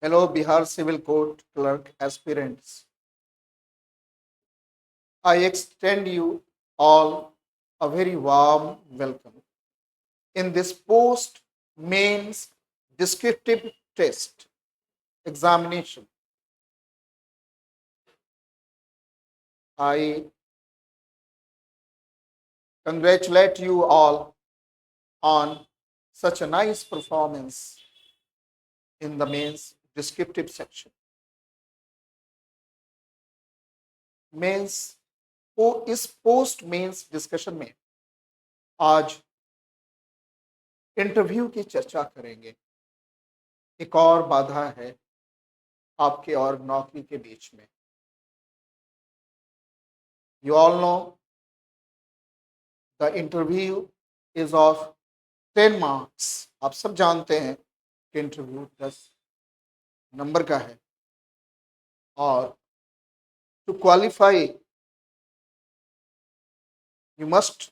Hello, Bihar Civil Court Clerk aspirants. I extend you all a very warm welcome in this post mains descriptive test examination. I congratulate you all on such a nice performance in the mains descriptive section. Mains को इस post mains discussion में आज interview की चर्चा करेंगे। एक और बाधा है आपके और नौकरी के बीच में। You all know the interview is of 10 marks. आप सब जानते हैं कि इंटरव्यू 10 नंबर का है और to qualify you must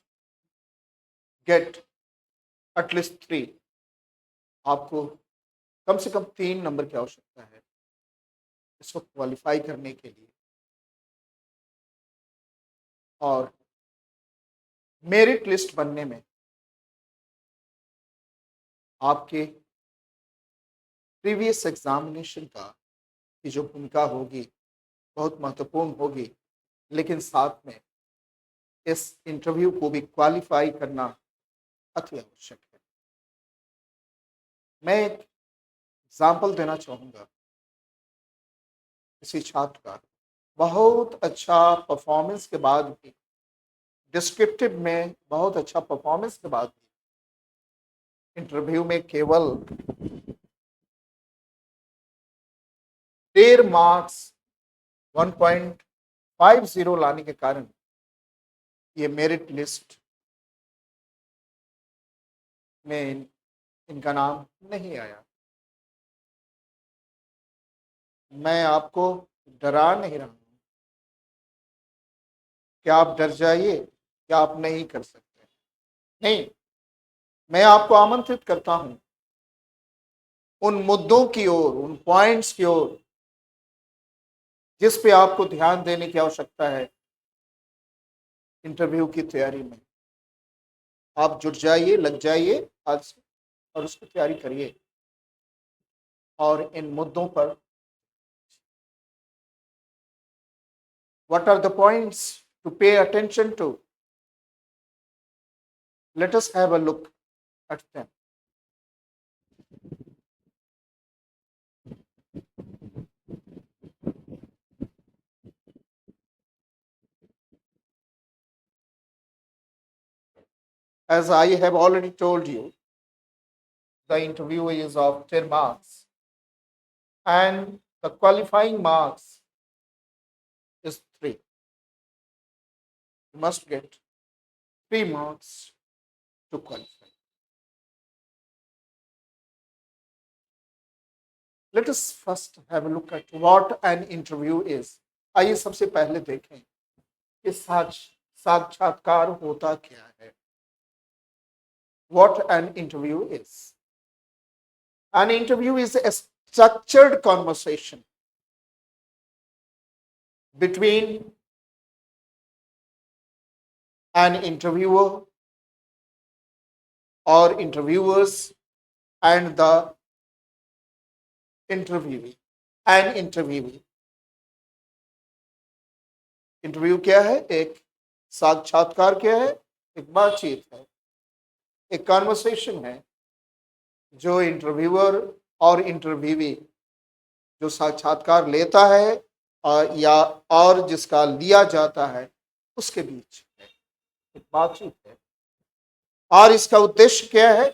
get at least 3। आपको कम से कम 3 नंबर की आवश्यकता है इसको क्वालिफाई करने के लिए। और मेरिट लिस्ट बनने में आपके प्रीवियस एग्जामिनेशन का की जो भूमिका होगी बहुत महत्वपूर्ण होगी, लेकिन साथ में इस इंटरव्यू को भी क्वालिफाई करना अति आवश्यक है। मैं एक एग्जाम्पल देना चाहूँगा। किसी छात्र का बहुत अच्छा परफॉर्मेंस के बाद भी, डिस्क्रिप्टिव में बहुत अच्छा परफॉर्मेंस के बाद भी इंटरव्यू में केवल 13 मार्क्स 1.50 लाने के कारण ये मेरिट लिस्ट में इनका नाम नहीं आया। मैं आपको डरा नहीं रहा हूं कि आप डर जाइए कि आप नहीं कर सकते। नहीं, मैं आपको आमंत्रित करता हूं उन मुद्दों की ओर, उन पॉइंट्स की ओर जिस पे आपको ध्यान देने की आवश्यकता है इंटरव्यू की तैयारी में। आप जुट जाइए, लग जाइए आज से और उसकी तैयारी करिए। और इन मुद्दों पर what are the points to pay attention to? Let us have a look at them. As I have already told you, the interview is of 10 marks and the qualifying marks is 3. You must get 3 marks to qualify. Let us first have a look at what an interview is. आइए सबसे पहले देखें कि साक्षात्कार होता क्या है। What an interview is. An interview is a structured conversation between an interviewer or interviewers and the interviewee. An interviewee. Interview क्या है? एक साक्षात्कार क्या है? एक बातचीत है, एक कॉन्वर्सेशन है जो इंटरव्यूअर और इंटरव्यूवी, जो साक्षात्कार लेता है और जिसका लिया जाता है उसके बीच है, एक बातचीत है। और इसका उद्देश्य क्या है?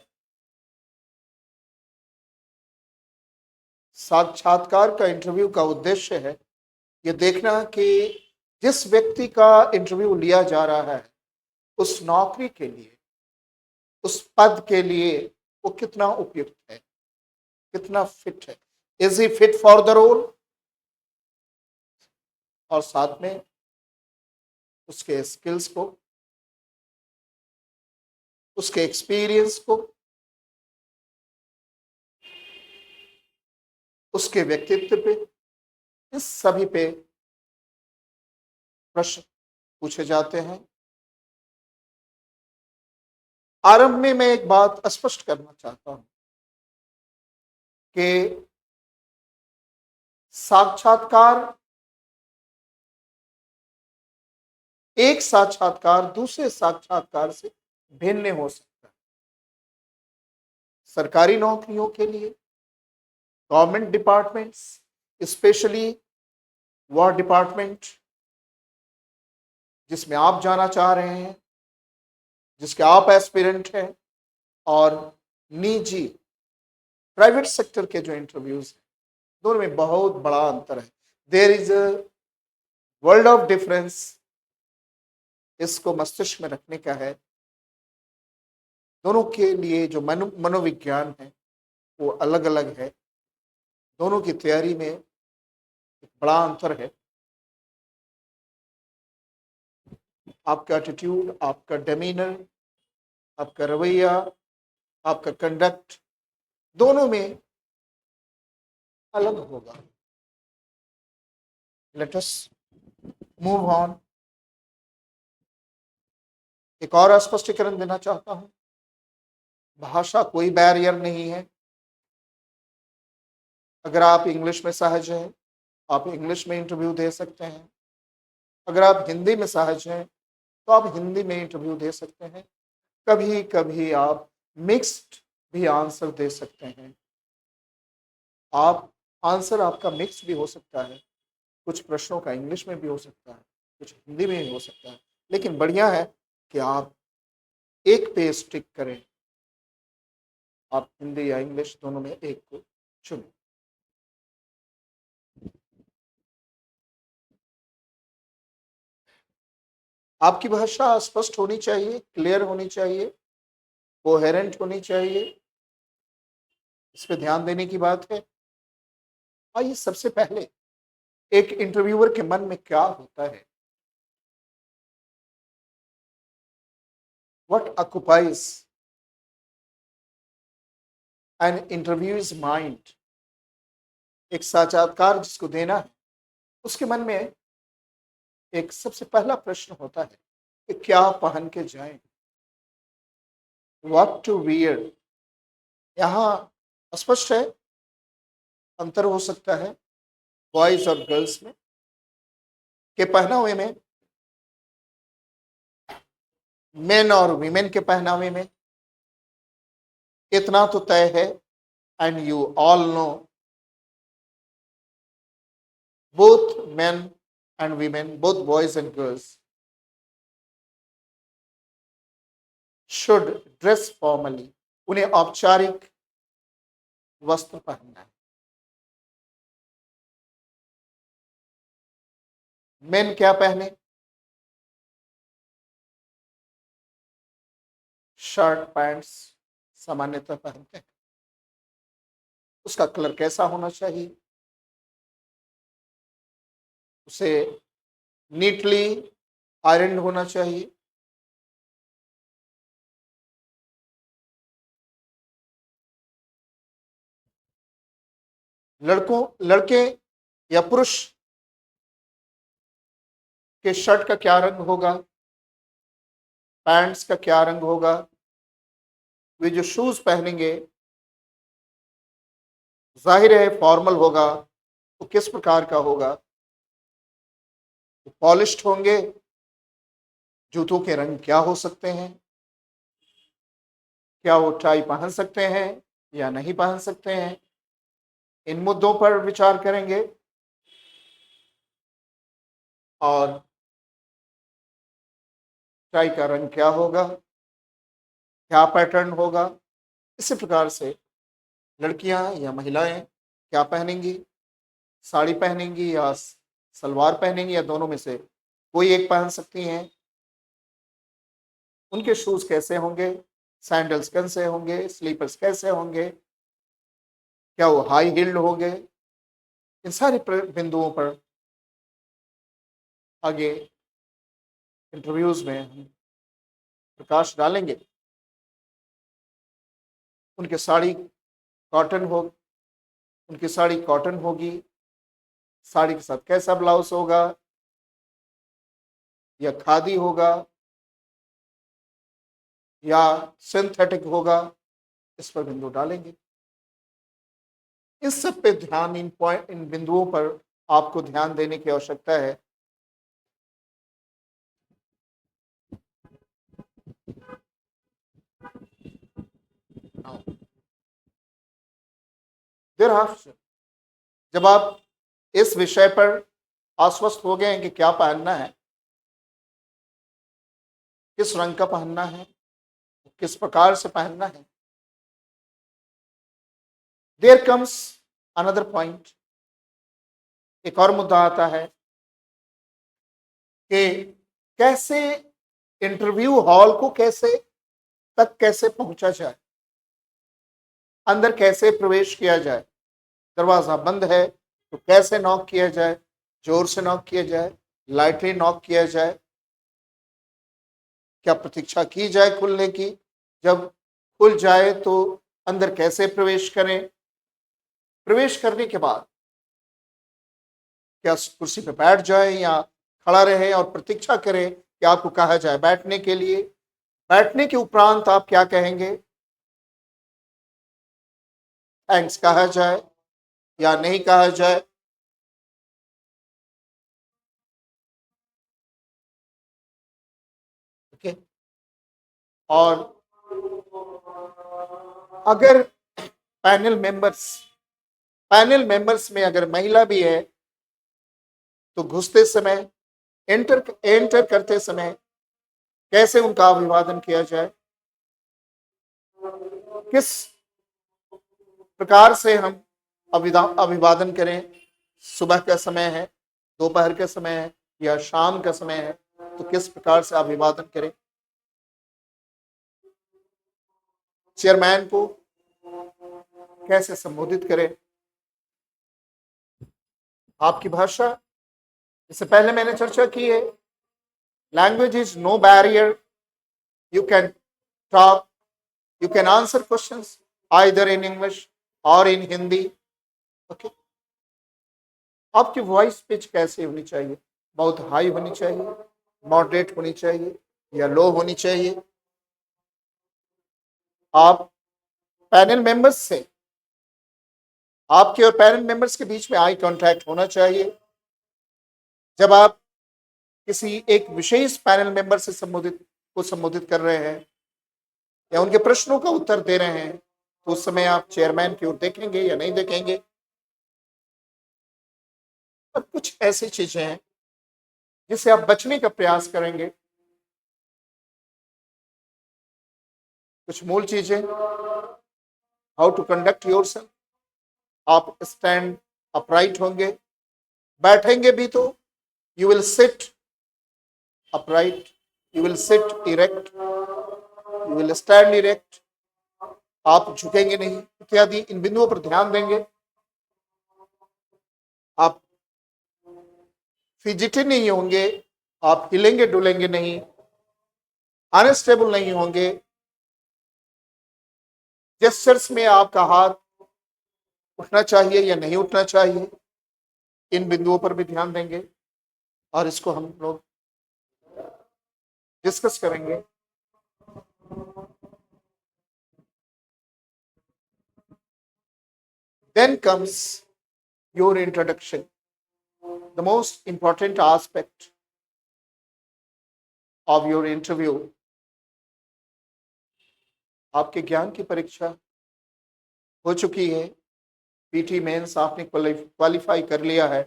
साक्षात्कार का, इंटरव्यू का उद्देश्य है ये देखना कि जिस व्यक्ति का इंटरव्यू लिया जा रहा है उस नौकरी के लिए, उस पद के लिए वो कितना उपयुक्त है, कितना फिट है। Is he fit for the role? और साथ में उसके स्किल्स को, उसके एक्सपीरियंस को, उसके व्यक्तित्व पे, इस सभी पे प्रश्न पूछे जाते हैं। आरंभ में मैं एक बात स्पष्ट करना चाहता हूं कि साक्षात्कार, एक साक्षात्कार दूसरे साक्षात्कार से भिन्न हो सकता है। सरकारी नौकरियों के लिए, गवर्नमेंट डिपार्टमेंट्स, स्पेशली वह डिपार्टमेंट जिसमें आप जाना चाह रहे हैं, जिसके आप एस्पिरेंट हैं, और निजी प्राइवेट सेक्टर के जो इंटरव्यूज हैं, दोनों में बहुत बड़ा अंतर है। There is a world of difference. इसको मस्तिष्क में रखने का है। दोनों के लिए जो मनोविज्ञान है वो अलग अलग है। दोनों की तैयारी में एक बड़ा अंतर है। आपका एटीट्यूड, आपका डेमीनर, आपका रवैया, आपका कंडक्ट, दोनों में अलग होगा। Let us move on. एक और स्पष्टीकरण देना चाहता हूं। भाषा कोई बैरियर नहीं है। अगर आप इंग्लिश में सहज हैं, आप इंग्लिश में इंटरव्यू दे सकते हैं। अगर आप हिंदी में सहज हैं तो आप हिंदी में इंटरव्यू दे सकते हैं। कभी कभी आप मिक्स्ड भी आंसर दे सकते हैं। आप आंसर आपका मिक्स भी हो सकता है। कुछ प्रश्नों का इंग्लिश में भी हो सकता है, कुछ हिंदी में भी हो सकता है। लेकिन बढ़िया है कि आप एक पे स्टिक करें। आप हिंदी या इंग्लिश दोनों में एक को चुनें। आपकी भाषा स्पष्ट होनी चाहिए, क्लियर होनी चाहिए, कोहेरेंट होनी चाहिए। इस पे ध्यान देने की बात है। आइए सबसे पहले एक इंटरव्यूअर के मन में क्या होता है, what occupies an interview's mind. एक साक्षात्कार जिसको देना है उसके मन में एक सबसे पहला प्रश्न होता है कि क्या पहन के जाएं, व्हाट टू वियर। यहाँ स्पष्ट है अंतर हो सकता है बॉयज और गर्ल्स में के पहनावे में, मेन और वीमेन के पहनावे में। इतना तो तय है, and you all know both men and women, both boys and girls should dress formally। उन्हें औपचारिक वस्त्र पहनना है। मेन क्या पहने, शर्ट पैंट्स सामान्यतः पहनते हैं। उसका कलर कैसा होना चाहिए, उसे नीटली आयरन होना चाहिए। लड़के या पुरुष के शर्ट का क्या रंग होगा, पैंट्स का क्या रंग होगा, वे जो शूज पहनेंगे जाहिर है फॉर्मल होगा, तो किस प्रकार का होगा, पॉलिश्ड होंगे। जूतों के रंग क्या हो सकते हैं, क्या वो टाई पहन सकते हैं या नहीं पहन सकते हैं, इन मुद्दों पर विचार करेंगे। और टाई का रंग क्या होगा, क्या पैटर्न होगा। इसी प्रकार से लड़कियां या महिलाएं क्या पहनेंगी, साड़ी पहनेंगी या सलवार पहनेंगी या दोनों में से कोई एक पहन सकती हैं। उनके शूज कैसे होंगे, सैंडल्स कैसे होंगे, स्लीपर्स कैसे होंगे, क्या वो हाई हील्ड होंगे। इन सारे बिंदुओं पर आगे इंटरव्यूज में हम प्रकाश डालेंगे। उनके साड़ी कॉटन हो, उनकी साड़ी कॉटन होगी, साड़ी के साथ कैसा ब्लाउज होगा, या खादी होगा या सिंथेटिक होगा, इस पर बिंदु डालेंगे। इस सब पे ध्यान, इन बिंदुओं पर आपको ध्यान देने की आवश्यकता है। देयर जब आप इस विषय पर आश्वस्त हो गए हैं कि क्या पहनना है, किस रंग का पहनना है, किस प्रकार से पहनना है, देयर कम्स अनदर पॉइंट। एक और मुद्दा आता है कि कैसे इंटरव्यू हॉल को कैसे पहुंचा जाए, अंदर कैसे प्रवेश किया जाए। दरवाजा बंद है तो कैसे नॉक किया जाए, जोर से नॉक किया जाए, लाइटली नॉक किया जाए, क्या प्रतीक्षा की जाए खुलने की, जब खुल जाए तो अंदर कैसे प्रवेश करें, प्रवेश करने के बाद क्या कुर्सी पे बैठ जाए या खड़ा रहे और प्रतीक्षा करें कि आपको कहा जाए बैठने के लिए। बैठने के उपरांत आप क्या कहेंगे, थैंक्स कहा जाए या नहीं कहा जाए। ओके, और अगर पैनल मेंबर्स में अगर महिला भी है तो घुसते समय, एंटर करते समय कैसे उनका अभिवादन किया जाए, किस प्रकार से हम अभिवादन करें। सुबह का समय है, दोपहर का समय है या शाम का समय है, तो किस प्रकार से अभिवादन करें। चेयरमैन को कैसे संबोधित करें। आपकी भाषा, इससे पहले मैंने चर्चा की है, language is no barrier, you can talk, you can answer questions either in English or in Hindi. Okay, आपकी वॉइस पिच कैसे होनी चाहिए, बहुत हाई होनी चाहिए, मॉडरेट होनी चाहिए या लो होनी चाहिए। आप पैनल मेंबर्स से, आपके और पैनल मेंबर्स के बीच में आई कांटेक्ट होना चाहिए। जब आप किसी एक विशेष पैनल मेंबर से संबोधित कर रहे हैं या उनके प्रश्नों का उत्तर दे रहे हैं, तो उस समय आप चेयरमैन की ओर देखेंगे या नहीं देखेंगे। और कुछ ऐसी चीजें हैं जिससे आप बचने का प्रयास करेंगे। कुछ मूल चीजें, हाउ टू कंडक्ट योरसेल्फ। आप स्टैंड अपराइट होंगे, बैठेंगे भी तो you will sit upright, you will sit erect, you will stand erect, आप झुकेंगे नहीं इत्यादि। इन बिंदुओं पर ध्यान देंगे। आप फिजिटी नहीं होंगे, आप हिलेंगे डुलेंगे नहीं, अनस्टेबल नहीं होंगे। जेस्चर्स में आपका हाथ उठना चाहिए या नहीं उठना चाहिए, इन बिंदुओं पर भी ध्यान देंगे और इसको हम लोग डिस्कस करेंगे। Then comes your introduction, the most important aspect of your interview. आपके ज्ञान की परीक्षा हो चुकी है, पीटी मेंस आपने क्वालिफाई कर लिया है,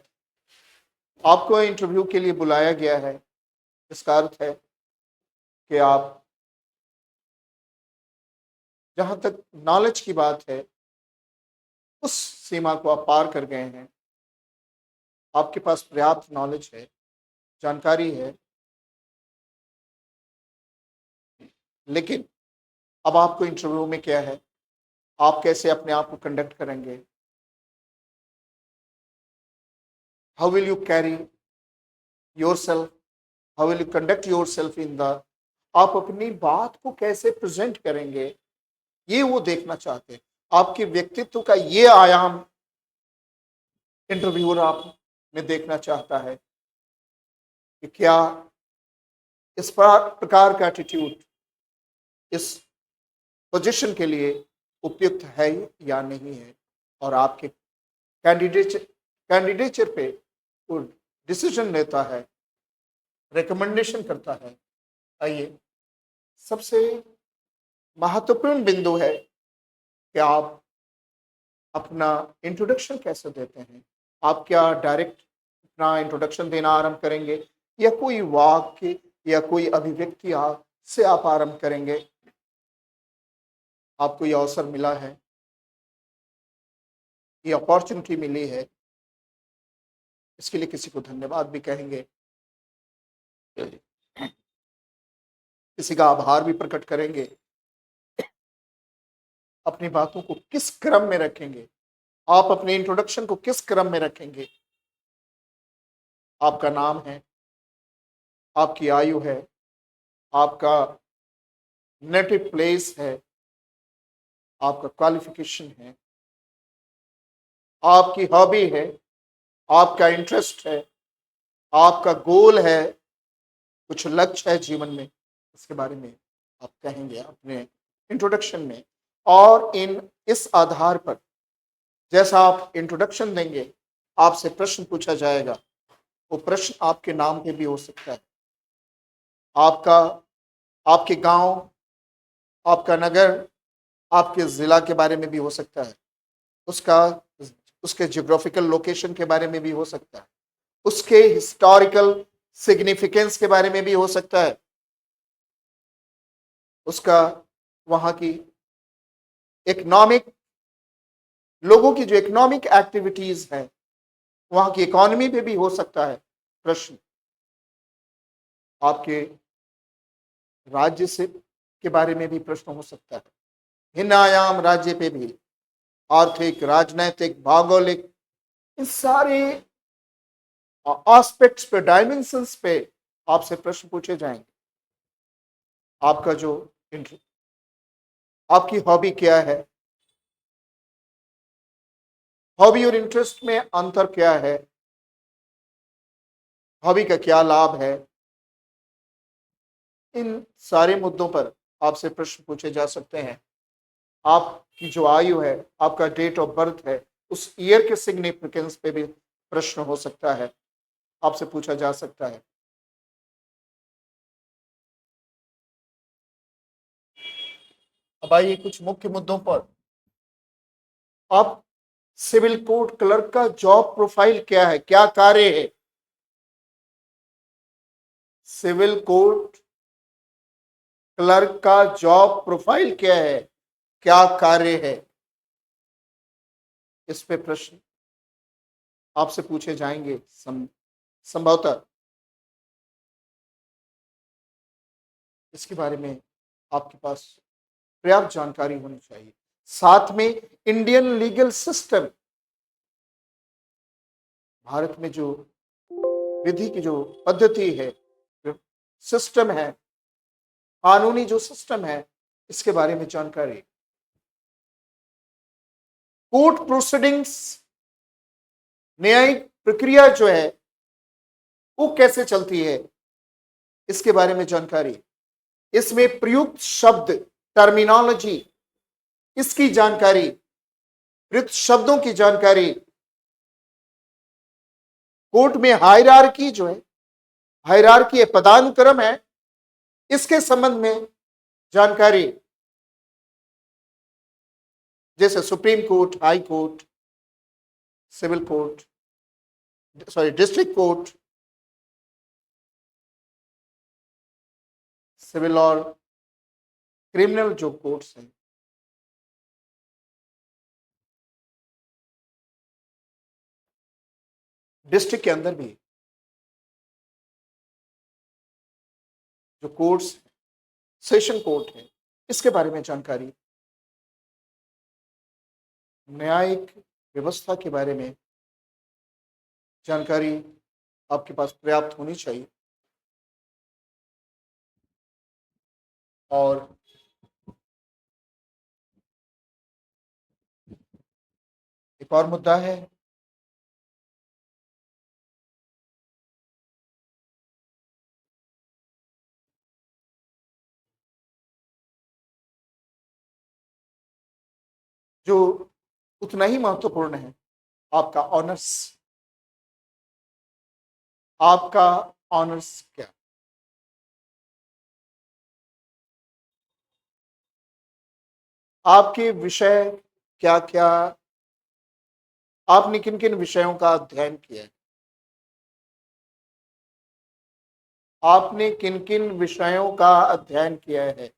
आपको इंटरव्यू के लिए बुलाया गया है। इसका अर्थ है कि आप, जहां तक नॉलेज की बात है, उस सीमा को आप पार कर गए हैं। आपके पास पर्याप्त नॉलेज है, जानकारी है, लेकिन अब आपको इंटरव्यू में क्या है, आप कैसे अपने आप को कंडक्ट करेंगे, how will you carry yourself, how will you conduct yourself in the, आप अपनी बात को कैसे प्रेजेंट करेंगे, ये वो देखना चाहते हैं। आपके व्यक्तित्व का ये आयाम इंटरव्यूअर आप में देखना चाहता है कि क्या इस प्रकार का एटीट्यूड इस पोजीशन के लिए उपयुक्त है या नहीं है, और आपके कैंडिडेचर पे वो डिसीजन लेता है, रिकमेंडेशन करता है। आइए, सबसे महत्वपूर्ण बिंदु है कि आप अपना इंट्रोडक्शन कैसे देते हैं। आप क्या डायरेक्ट अपना इंट्रोडक्शन देना आरंभ करेंगे, या कोई वाक्य या कोई अभिव्यक्ति से आप आरंभ करेंगे। आपको ये अवसर मिला है, ये अपॉर्चुनिटी मिली है, इसके लिए किसी को धन्यवाद भी कहेंगे, किसी का आभार भी प्रकट करेंगे। अपनी बातों को किस क्रम में रखेंगे, आप अपने इंट्रोडक्शन को किस क्रम में रखेंगे। आपका नाम है, आपकी आयु है, आपका नेटिव प्लेस है, आपका क्वालिफिकेशन है, आपकी हॉबी है, आपका इंटरेस्ट है, आपका गोल है, कुछ लक्ष्य है जीवन में, इसके बारे में आप कहेंगे अपने इंट्रोडक्शन में। और इस आधार पर जैसा आप इंट्रोडक्शन देंगे, आपसे प्रश्न पूछा जाएगा। वो प्रश्न आपके नाम पे भी हो सकता है, आपका, आपके गांव, आपका नगर, आपके जिला के बारे में भी हो सकता है, उसका उसके जियोग्राफिकल लोकेशन के बारे में भी हो सकता है, उसके हिस्टोरिकल सिग्निफिकेंस के बारे में भी हो सकता है, उसका वहां की इकोनॉमिक, लोगों की जो इकोनॉमिक एक्टिविटीज है, वहां की इकोनॉमी पे भी हो सकता है प्रश्न। आपके राज्य से के बारे में भी प्रश्न हो सकता है, भिन्न आयाम राज्य पे भी, आर्थिक, राजनैतिक, भौगोलिक, इन सारे एस्पेक्ट्स पे, डायमेंशंस पे आपसे प्रश्न पूछे जाएंगे। आपका जो आपकी हॉबी क्या है, हॉबी और इंटरेस्ट में अंतर क्या है, हॉबी का क्या लाभ है, इन सारे मुद्दों पर आपसे प्रश्न पूछे जा सकते हैं। आपकी जो आयु है, आपका डेट ऑफ बर्थ है, उस ईयर के सिग्निफिकेंस पे भी प्रश्न हो सकता है, आपसे पूछा जा सकता है। अब आइए कुछ मुख्य मुद्दों पर। आप सिविल कोड क्लर्क का जॉब प्रोफाइल क्या है, क्या कार्य है। सिविल कोड क्लर्क का जॉब प्रोफाइल क्या है, क्या कार्य है, इस पे प्रश्न आपसे पूछे जाएंगे संभवतः। इसके बारे में आपके पास पर्याप्त जानकारी होनी चाहिए। साथ में इंडियन लीगल सिस्टम, भारत में जो विधि की जो पद्धति है, जो सिस्टम है, कानूनी जो सिस्टम है, इसके बारे में जानकारी। कोर्ट प्रोसीडिंग्स, न्यायिक प्रक्रिया जो है वो कैसे चलती है, इसके बारे में जानकारी। इसमें प्रयुक्त शब्द, टर्मिनोलॉजी, इसकी जानकारी, प्रयुक्त शब्दों की जानकारी। कोर्ट में हायरार्की जो है, हायरार्की पदानुक्रम है, इसके संबंध में जानकारी। जैसे supreme court, high court, civil court, sorry district court, civil और क्रिमिनल जो कोर्ट्स हैं, डिस्ट्रिक्ट के अंदर भी जो कोर्ट्स, सेशन कोर्ट है, इसके बारे में जानकारी। न्यायिक व्यवस्था के बारे में जानकारी आपके पास पर्याप्त होनी चाहिए। और एक और मुद्दा है जो उतना ही महत्वपूर्ण है, आपका ऑनर्स। आपका ऑनर्स क्या, आपके विषय क्या क्या, आपने किन किन विषयों का अध्ययन किया है, आपने किन किन विषयों का अध्ययन किया है,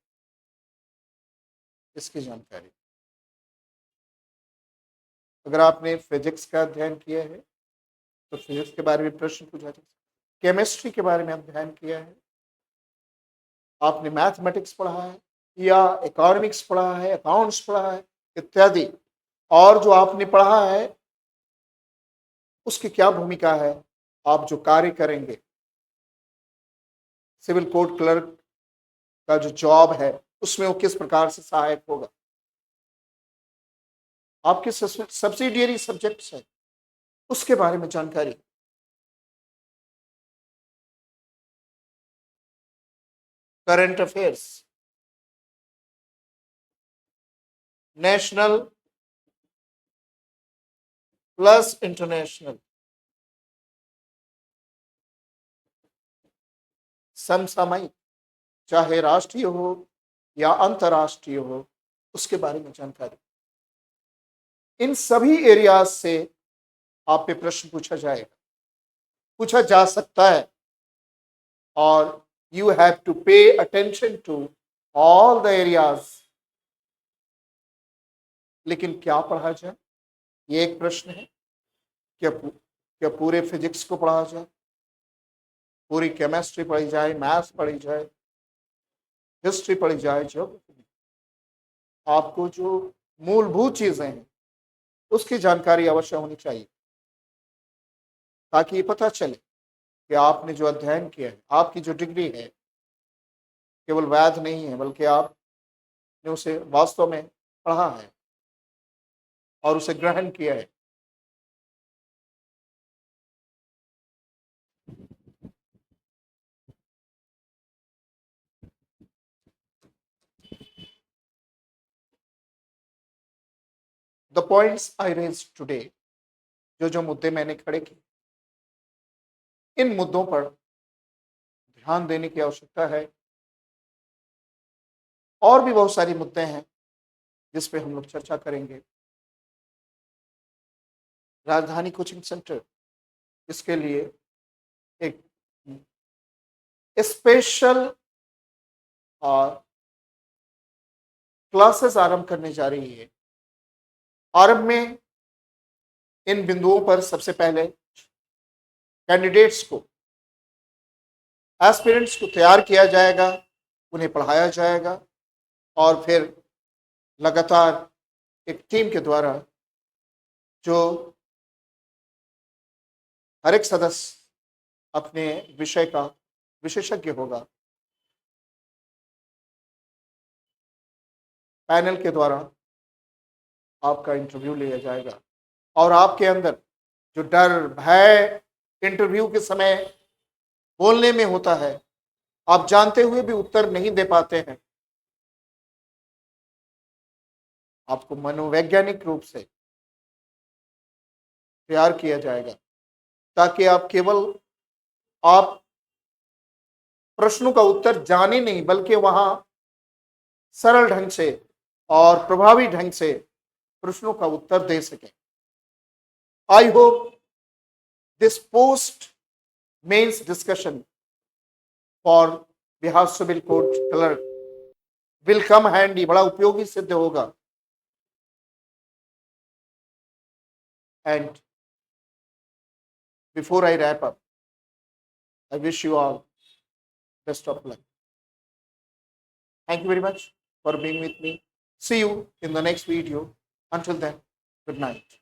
इसकी जानकारी। अगर आपने फिजिक्स का अध्ययन किया है तो फिजिक्स के बारे में प्रश्न पूछा जा सकता है। केमिस्ट्री के बारे में अध्ययन किया है, आपने मैथमेटिक्स पढ़ा है या इकोनॉमिक्स पढ़ा है, अकाउंट्स पढ़ा है इत्यादि, और जो आपने पढ़ा है उसकी क्या भूमिका है, आप जो कार्य करेंगे, सिविल कोर्ट क्लर्क का जो जॉब है उसमें वो किस प्रकार से सहायक होगा, आपके सब्सिडियरी सब्जेक्ट्स है उसके बारे में जानकारी। Current affairs, national plus international, समसामयिक, चाहे राष्ट्रीय हो या अंतर्राष्ट्रीय हो, उसके बारे में जानकारी। इन सभी एरियाज से आप पे प्रश्न पूछा जाएगा, पूछा जा सकता है, और you have to pay attention to all the areas. लेकिन क्या पढ़ा जाए, ये एक प्रश्न है। क्या पूरे फिजिक्स को पढ़ा जाए, पूरी केमिस्ट्री पढ़ी जाए, मैथ्स पढ़ी जाए, हिस्ट्री पढ़ी जाए, जो आपको जो मूलभूत चीजें हैं उसकी जानकारी अवश्य होनी चाहिए, ताकि ये पता चले कि आपने जो अध्ययन किया है, आपकी जो डिग्री है केवल वैध नहीं है, बल्कि आपने उसे वास्तव में पढ़ा है और उसे ग्रहण किया है। The points I raise today, जो जो मुद्दे मैंने खड़े किए, इन मुद्दों पर ध्यान देने की आवश्यकता है। और भी बहुत सारी मुद्दे हैं जिस पे हम लोग चर्चा करेंगे। राजधानी कोचिंग सेंटर इसके लिए एक स्पेशल क्लासेस आरंभ करने जा रही है। आरंभ में इन बिंदुओं पर सबसे पहले कैंडिडेट्स को, एस्पिरेंट्स को तैयार किया जाएगा, उन्हें पढ़ाया जाएगा, और फिर लगातार एक टीम के द्वारा, जो हर एक सदस्य अपने विषय का विशेषज्ञ होगा, पैनल के द्वारा आपका इंटरव्यू लिया जाएगा, और आपके अंदर जो डर भय इंटरव्यू के समय बोलने में होता है, आप जानते हुए भी उत्तर नहीं दे पाते हैं, आपको मनोवैज्ञानिक रूप से तैयार किया जाएगा, ताकि आप प्रश्नों का उत्तर जाने नहीं, बल्कि वहां सरल ढंग से और प्रभावी ढंग से प्रश्नों का उत्तर दे सकें। I hope this post mains discussion for Bihar civil court clerk will come handy, बड़ा उपयोगी सिद्ध होगा। And before I wrap up, I wish you all best of luck. Thank you very much for being with me. See you in the next video. Until then, good night.